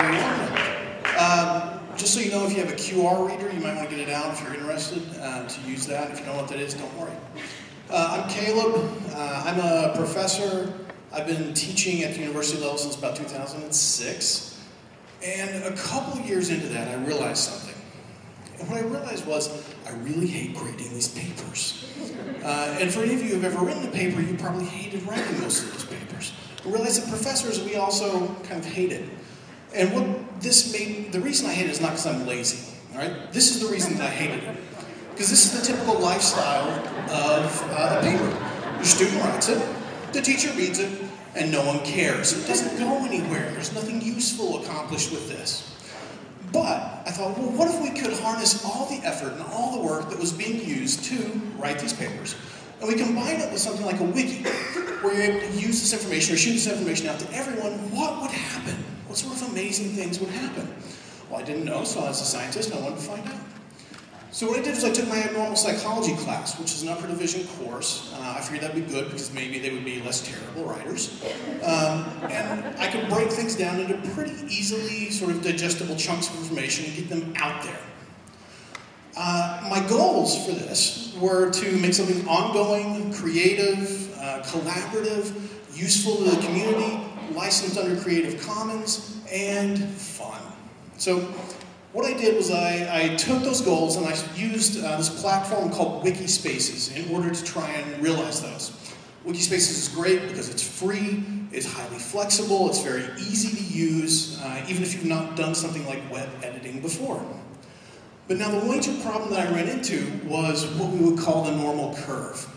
everyone. Just so you know, if you have a QR reader, you might want to get it out if you're interested to use that. If you don't know what that is, don't worry. I'm Caleb. I'm a professor. I've been teaching at the university level since about 2006. And a couple of years into that, I realized something. And what I realized was, I really hate grading these papers. And for any of you who have ever written a paper, you probably hated writing most of those papers. I realized that professors, we also kind of hate it. And what this made, the reason I hate it is not because I'm lazy, all right? This is the reason that I hated it. Because this is the typical lifestyle of a paper. Your student writes it, the teacher reads it, and no one cares. It doesn't go anywhere. There's nothing useful accomplished with this. But I thought, well, what if we could harness all the effort and all the work that was being used to write these papers, and we combine it with something like a wiki, where you're able to use this information or shoot this information out to everyone. What would happen? What sort of amazing things would happen? Well, I didn't know, so as a scientist, I wanted to find out. So what I did was I took my abnormal psychology class, which is an upper division course. I figured that'd be good because maybe they would be less terrible writers. And I could break things down into pretty easily sort of digestible chunks of information and get them out there. My goals for this were to make something ongoing, creative, collaborative, useful to the community, licensed under Creative Commons, and fun. So what I did was I took those goals and I used this platform called Wikispaces in order to try and realize those. Wikispaces is great because it's free, it's highly flexible, it's very easy to use, even if you've not done something like web editing before. But now the major problem that I ran into was what we would call the normal curve.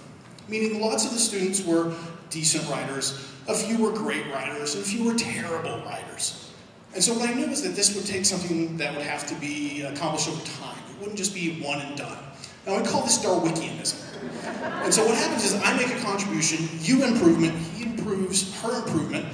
Meaning lots of the students were decent writers, a few were great writers, and a few were terrible writers. And so what I knew was that this would take something that would have to be accomplished over time. It wouldn't just be one and done. Now I call this Darwinianism. And so what happens is I make a contribution, you improvement, he improves her improvement,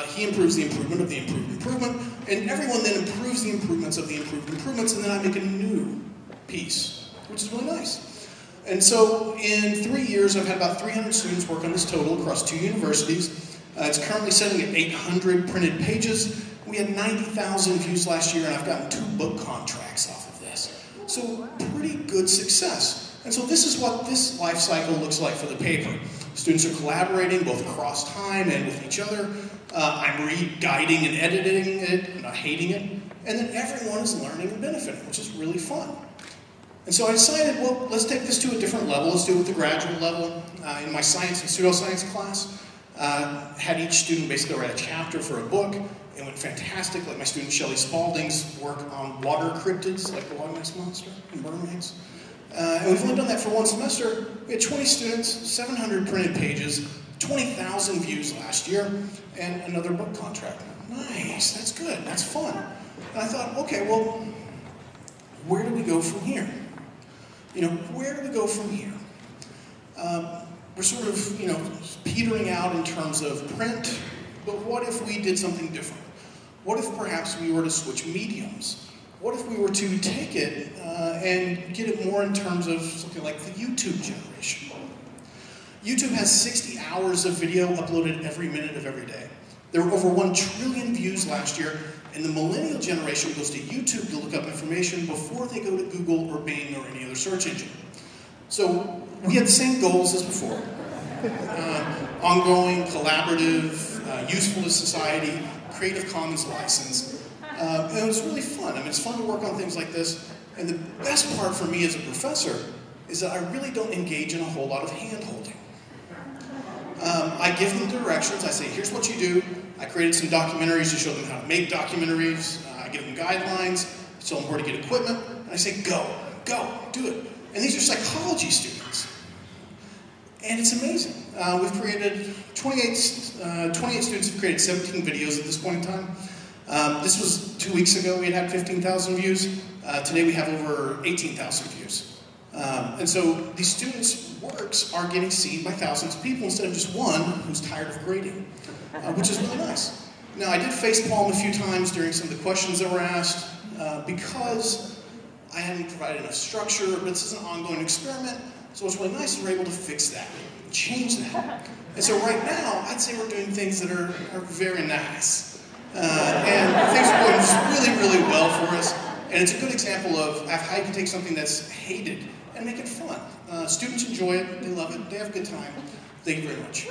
he improves the improvement of the improved improvement, and everyone then improves the improvements of the improved improvements, and then I make a new piece, which is really nice. And so in 3 years, I've had about 300 students work on this total across 2 universities. It's currently sitting at 800 printed pages. We had 90,000 views last year, and I've gotten 2 book contracts off of this. So pretty good success. And so this is what this life cycle looks like for the paper. Students are collaborating both across time and with each other. I'm re-guiding and editing it, not hating it. And then everyone is learning and benefiting, which is really fun. And so I decided, well, let's take this to a different level. Let's do it at the graduate level. In my science and pseudoscience class, had each student basically write a chapter for a book. It went fantastic, like my student Shelley Spalding's work on water cryptids, like the Loch Ness Monster and mermaids. And we've only done that for 1 semester. We had 20 students, 700 printed pages, 20,000 views last year, and another book contract. Nice, that's good, that's fun. And I thought, okay, well, where do we go from here? You know, where do we go from here? We're sort of, you know, petering out in terms of print, but what if we did something different? What if perhaps we were to switch mediums? What if we were to take it and get it more in terms of something like the YouTube generation? YouTube has 60 hours of video uploaded every minute of every day. There were over 1 trillion views last year, and the millennial generation goes to YouTube to look up information before they go to Google or Bing or any other search engine. So we had the same goals as before. Ongoing, collaborative, useful to society, Creative Commons license. And it was really fun. I mean, it's fun to work on things like this. And the best part for me as a professor is that I really don't engage in a whole lot of hand-holding. I give them directions. I say, here's what you do. I created some documentaries to show them how to make documentaries. I give them guidelines, tell them where to get equipment. And I say, go, do it. And these are psychology students. And it's amazing. We've created 28 students have created 17 videos at this point in time. This was 2 weeks ago. We had 15,000 views. Today we have over 18,000 views. And so these students' works are getting seen by thousands of people instead of just one who's tired of grading, which is really nice. Now, I did facepalm a few times during some of the questions that were asked because I hadn't provided enough structure, but this is an ongoing experiment. So what's really nice is we're able to fix that, change that. And so right now, I'd say we're doing things that are very nice. And things are going just really well for us. And it's a good example of how you can take something that's hated and make it fun. Students enjoy it, they love it, they have a good time. Thank you very much.